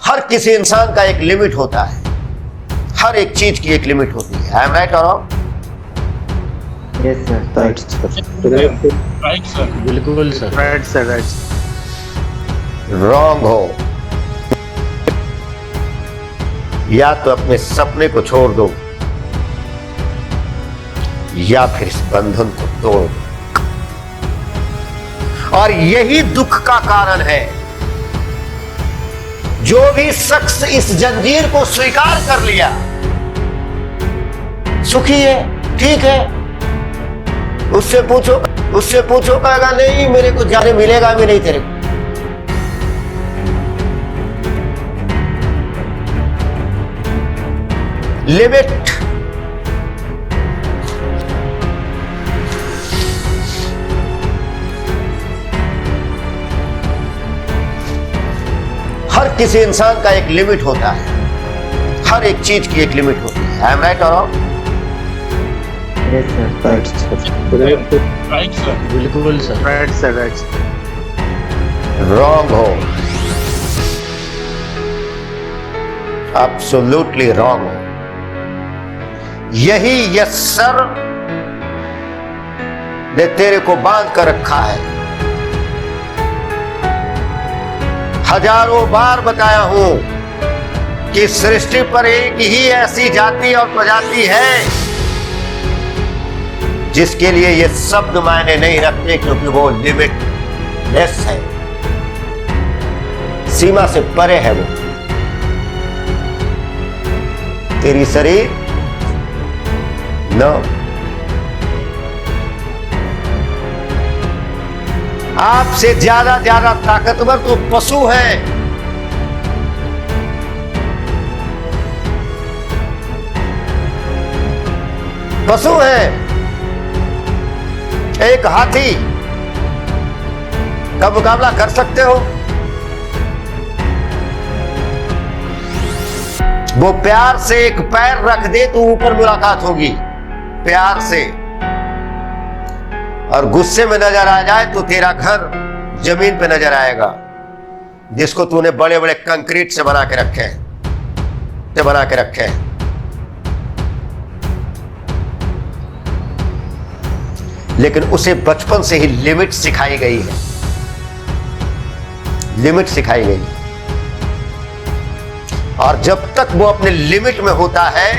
हर किसी इंसान का एक लिमिट होता है, हर एक चीज की एक लिमिट होती है। आई एम राइट और wrong? Yes sir, right sir, बिल्कुल sir. Right sir, right. Wrong हो, या तो अपने सपने को छोड़ दो या फिर इस बंधन को तोड़ दो। और यही दुख का कारण है। जो भी शख्स इस जंजीर को स्वीकार कर लिया सुखी है, ठीक है। उससे पूछो कहेगा नहीं, मेरे को जाने मिलेगा भी नहीं तेरे को। लिमिट हर किसी इंसान का एक लिमिट होता है, हर एक चीज की एक लिमिट होती है। आई एम राइट और wrong? Yes sir, right sir, बिल्कुल sir. Right sir, right. Wrong हो, एब्सोल्युटली रॉन्ग हो। यही यस सर ने तेरे को बांध कर रखा है। हजारों बार बताया हूं कि सृष्टि पर एक ही ऐसी जाति और प्रजाति है जिसके लिए ये शब्द मायने नहीं रखते, क्योंकि वो लिमिटलेस है, सीमा से परे है। वो तेरी शरीर नो, आपसे ज्यादा ताकतवर तो पशु है। पशु है। एक हाथी का मुकाबला कर सकते हो? वो प्यार से एक पैर रख दे तो ऊपर मुलाकात होगी, प्यार से। और गुस्से में नजर आ जाए तो तेरा घर जमीन पे नजर आएगा, जिसको तूने बड़े बड़े कंक्रीट से बना के रखे हैं। लेकिन उसे बचपन से ही लिमिट सिखाई गई है, लिमिट सिखाई गई। और जब तक वो अपने लिमिट में होता है,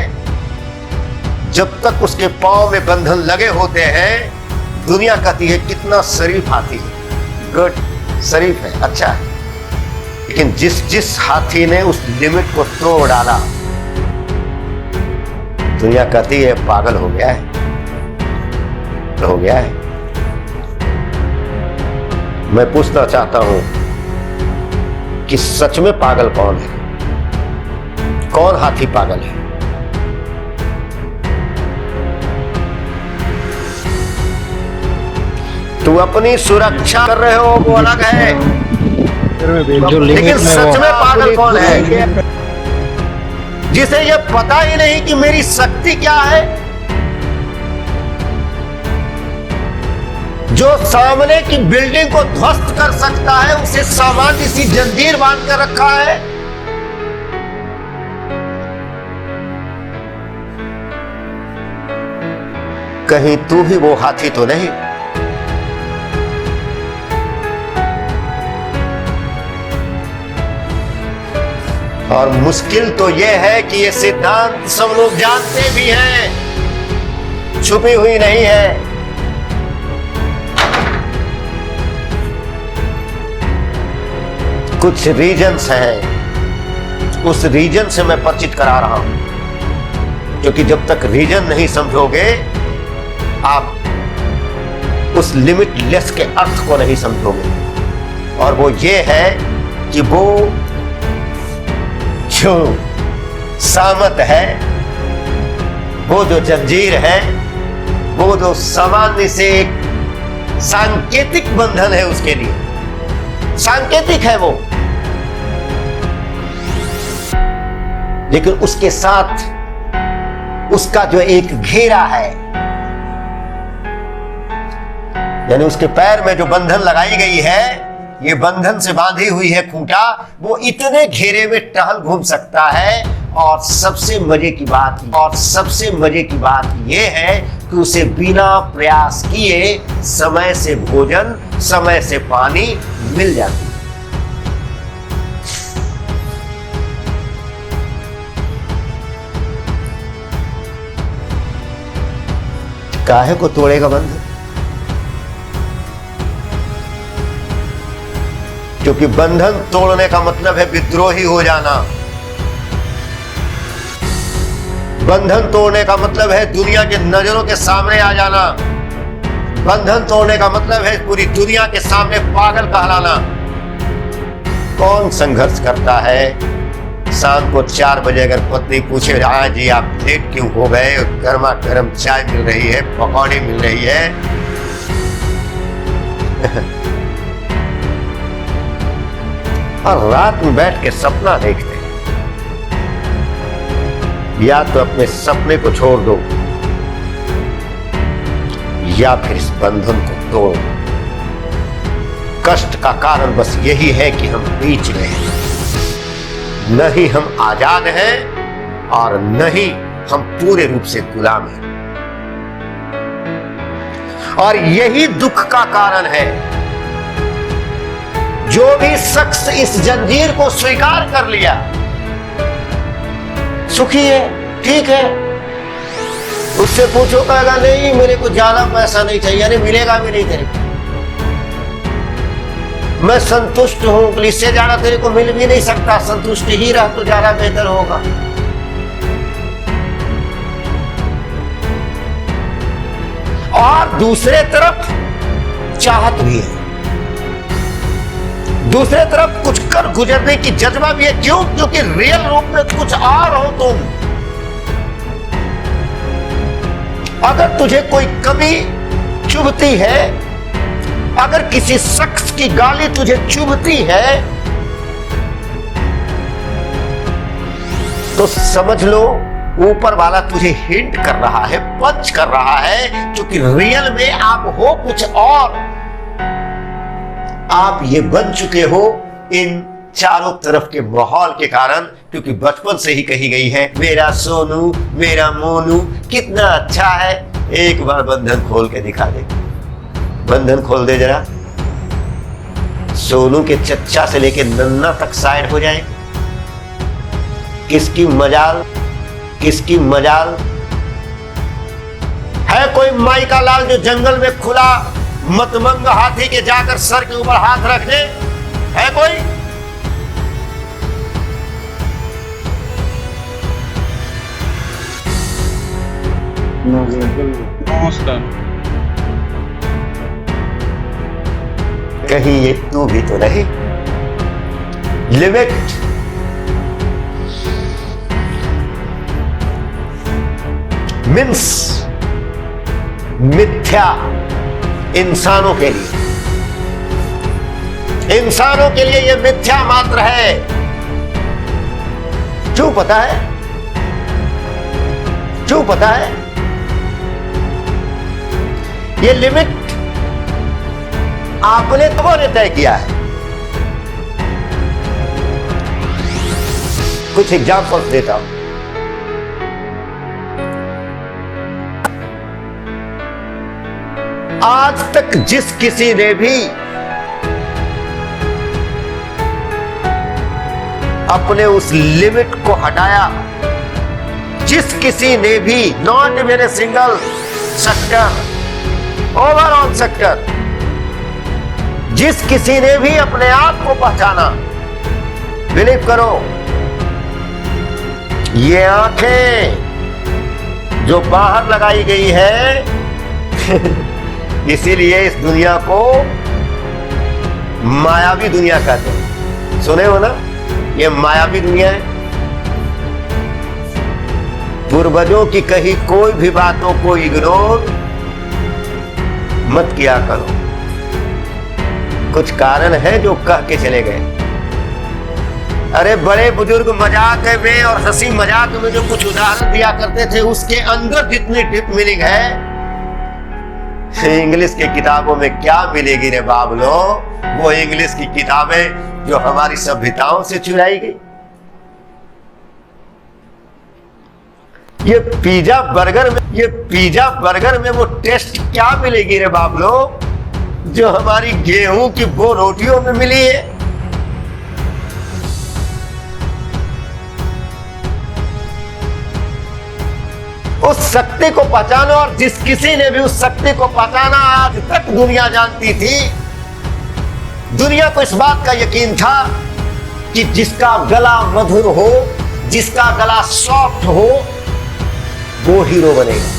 जब तक उसके पांव में बंधन लगे होते हैं, दुनिया कहती है कितना शरीफ हाथी है, गुड, शरीफ है, अच्छा है। लेकिन जिस हाथी ने उस लिमिट को तोड़ डाला, दुनिया कहती है पागल हो गया है। मैं पूछना चाहता हूं कि सच में पागल कौन है? कौन हाथी पागल है? तू अपनी सुरक्षा कर रहे हो वो अलग है, लेकिन सच में पागल कौन है? जिसे ये पता ही नहीं कि मेरी शक्ति क्या है, जो सामने की बिल्डिंग को ध्वस्त कर सकता है, उसे सामान्य सी जंजीर बांध कर रखा है। कहीं तू ही वो हाथी तो नहीं? और मुश्किल तो यह है कि ये सिद्धांत सब लोग जानते भी हैं, छुपी हुई नहीं है। कुछ रीजन्स हैं, उस रीजन से मैं परिचित करा रहा हूं, क्योंकि जब तक रीजन नहीं समझोगे आप उस लिमिटलेस के अर्थ को नहीं समझोगे। और वो ये है कि वो जो सामत है, वो जो जंजीर है, वो जो सामान्य से एक सांकेतिक बंधन है, उसके लिए सांकेतिक है वो, लेकिन उसके साथ उसका जो एक घेरा है, यानी उसके पैर में जो बंधन लगाई गई है, ये बंधन से बांधी हुई है खूंटा, वो इतने घेरे में टहल घूम सकता है। और सबसे मजे की बात ये है कि उसे बिना प्रयास किए समय से भोजन, समय से पानी मिल जाती है। काहे को तोड़ेगा बंधन? क्योंकि बंधन तोड़ने का मतलब है विद्रोही हो जाना। बंधन तोड़ने का मतलब है दुनिया के नजरों के सामने आ जाना। बंधन तोड़ने का मतलब है पूरी दुनिया के सामने पागल कहलाना। कौन संघर्ष करता है? शाम को 4 बजे अगर पत्नी पूछे, हाँ जी आप लेट क्यों हो गए, गर्मा गर्म चाय मिल रही है, पकौड़ी मिल रही है, और रात में बैठ के सपना देखते हैं। या तो अपने सपने को छोड़ दो या फिर इस बंधन को तोड़ो। कष्ट का कारण बस यही है कि हम बीच में हैं। न ही हम आजाद हैं और न ही हम पूरे रूप से गुलाम हैं। और यही दुख का कारण है। जो भी शख्स इस जंजीर को स्वीकार कर लिया सुखी है, ठीक है। उससे पूछो, कहेगा नहीं मेरे को ज्यादा पैसा नहीं चाहिए, अरे मिलेगा भी नहीं तेरे को, मैं संतुष्ट हूं, इससे ज्यादा तेरे को मिल भी नहीं सकता, संतुष्ट ही रह तो ज्यादा बेहतर होगा। और दूसरे तरफ चाहत भी है, दूसरे तरफ कुछ कर गुजरने की जज्बा भी है। क्यों? क्योंकि रियल रूप में कुछ और हो तुम। अगर तुझे कोई कमी चुभती है, अगर किसी शख्स की गाली तुझे चुभती है, तो समझ लो ऊपर वाला तुझे हिंट कर रहा है, पंच कर रहा है, क्योंकि रियल में आप हो कुछ और। आप ये बन चुके हो इन चारों तरफ के माहौल के कारण, क्योंकि बचपन से ही कही गई है, मेरा सोनू मेरा मोनू कितना अच्छा है। एक बार बंधन खोल के दिखा दे, बंधन खोल दे जरा, सोनू के चच्चा से लेके नन्ना तक साइड हो जाए। किसकी मजाल, किसकी मजाल है? कोई माई का लाल जो जंगल में खुला मतमंग हाथी के जाकर सर के ऊपर हाथ रखने, है कोई? कहीं ये तू भी तो नहीं। लिमिट मीन्स मिथ्या इंसानों के लिए, इंसानों के लिए यह मिथ्या मात्र है। क्यों पता है? क्यों पता है? ये लिमिट आपने तुम्हारे तय किया है। कुछ एग्जाम्पल्स देता हूं। आज तक जिस किसी ने भी अपने उस लिमिट को हटाया, जिस किसी ने भी, not in a single sector, overall sector, जिस किसी ने भी अपने आप को पहचाना, बिलीव करो, ये आंखें जो बाहर लगाई गई है इसीलिए इस दुनिया को मायावी दुनिया कहते हैं। सुने हो ना, ये मायावी दुनिया है। पूर्वजों की कही कोई भी बातों को इग्नोर मत किया करो। कुछ कारण है जो कह के चले गए। अरे बड़े बुजुर्ग मजाक में और हंसी मजाक में जो कुछ उदाहरण दिया करते थे, उसके अंदर जितनी डीप मीनिंग है इंग्लिश की किताबों में क्या मिलेगी रे बाबलो? वो इंग्लिश की किताबें जो हमारी सभ्यताओं से चुराई गई। ये पिज्जा बर्गर में वो टेस्ट क्या मिलेगी रे बाबलो जो हमारी गेहूं की वो रोटियों में मिली है? उस शक्ति को पहचानो, और जिस किसी ने भी उस शक्ति को पहचाना, आज तक दुनिया जानती थी, दुनिया को इस बात का यकीन था कि जिसका गला मधुर हो, जिसका गला सॉफ्ट हो, वो हीरो बनेगा।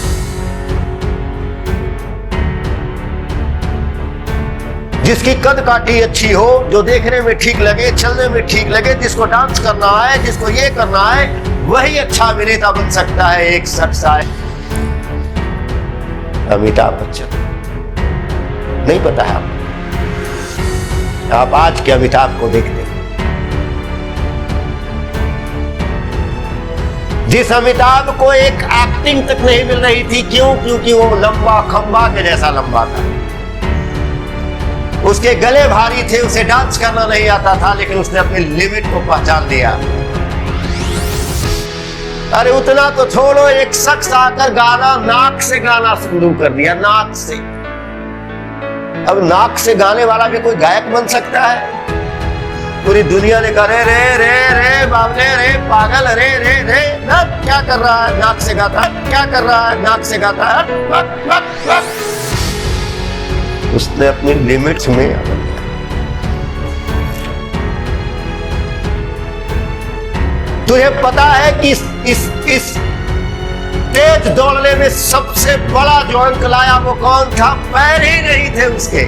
जिसकी कद काठी अच्छी हो, जो देखने में ठीक लगे, चलने में ठीक लगे, जिसको डांस करना है, जिसको ये करना है, वही अच्छा अभिनेता बन सकता है। एक शख्स आए, अमिताभ बच्चन। नहीं पता है आपको? आप आज के अमिताभ को देखते हैं, जिस अमिताभ को एक एक्टिंग तक नहीं मिल रही थी। क्यों? क्योंकि वो लंबा खंबा के जैसा लंबा था, उसके गले भारी थे, उसे डांस करना नहीं आता था, लेकिन उसने अपनी लिमिट को पहचान लिया। अरे उतना तो छोड़ो, एक शख्स आकर गाना नाक से गाना शुरू कर दिया, नाक से। अब नाक से गाने वाला भी कोई गायक बन सकता है? पूरी दुनिया ने कहा रे रे रे रे बाबले, रे पागल, रे रे रे क्या कर रहा है, नाक से गाता है, क्या कर रहा है, नाक से गाता है। उसने अपनी लिमिट्स में आ गया। तुझे पता है कि इस तेज दौड़ने में सबसे बड़ा जो अंक लाया वो कौन था? पैर ही नहीं थे उसके।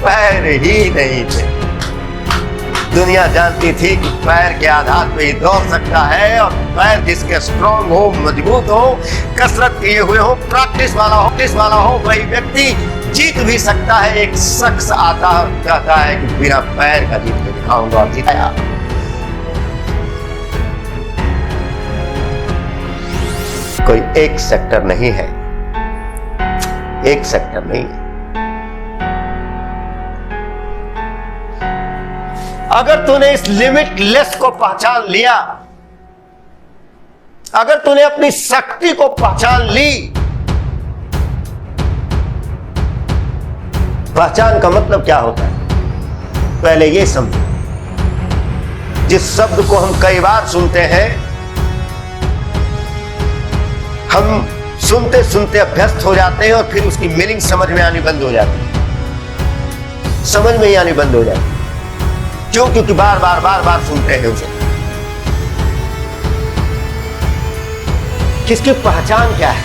पैर ही नहीं थे। दुनिया जानती थी कि पैर के आधार पे ही दौड़ सकता है, और पैर जिसके स्ट्रॉन्ग हो, मजबूत हो, कसरत किए हुए हो, प्रैक्टिस वाला हो, वही व्यक्ति जीत भी सकता है। एक शख्स आता कहता है कि बिना पैर का जीत के दिखाऊंगा, जीताया। कोई एक सेक्टर नहीं है, एक सेक्टर नहीं है। अगर तूने इस लिमिटलेस को पहचान लिया, अगर तूने अपनी शक्ति को पहचान ली, पहचान का मतलब क्या होता है पहले ये समझो। जिस शब्द को हम कई बार सुनते हैं, हम सुनते सुनते अभ्यस्त हो जाते हैं, और फिर उसकी मीनिंग समझ में आनी बंद हो जाती है, समझ में ही आनी बंद हो जाती है। क्यों? क्योंकि बार बार सुनते हैं उसे। किसकी पहचान क्या है?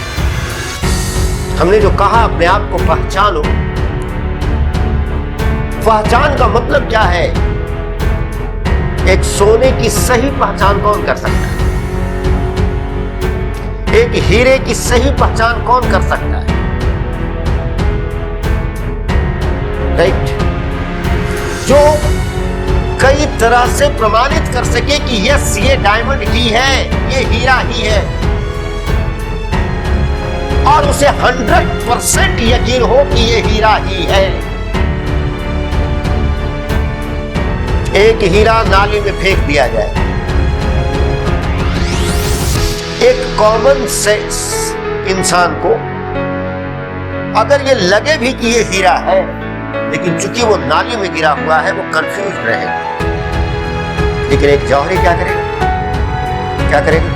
हमने जो कहा अपने आप को पहचानो, पहचान का मतलब क्या है? एक सोने की सही पहचान कौन कर सकता है? एक हीरे की सही पहचान कौन कर सकता है? राइट? जो कई तरह से प्रमाणित कर सके कि यस, ये डायमंड ही है, ये हीरा ही है, और उसे 100% यकीन हो कि ये हीरा ही है। एक हीरा नाली में फेंक दिया जाए, एक कॉमन सेंस इंसान को अगर ये लगे भी कि ये हीरा है, लेकिन चूंकि वो नाली में गिरा हुआ है, वो कंफ्यूज रहेगा। लेकिन एक जौहरी क्या करेगा? क्या करेगा?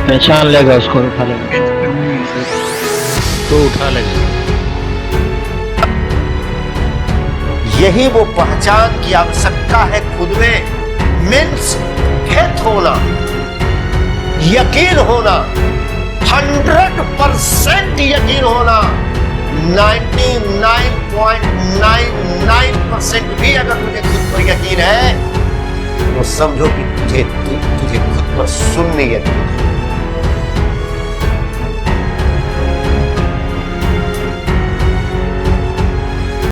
पहचान लेगा, उसको उठा लेगा, तो उठा लेगा। यही वो पहचान की आवश्यकता है खुद में। मीन्स हित होना, यकीन होना, 100% यकीन होना। 99.99% भी अगर तुझे खुद पर यकीन है, तो समझो कि तुझे खुद पर सुन्नी यकीन है।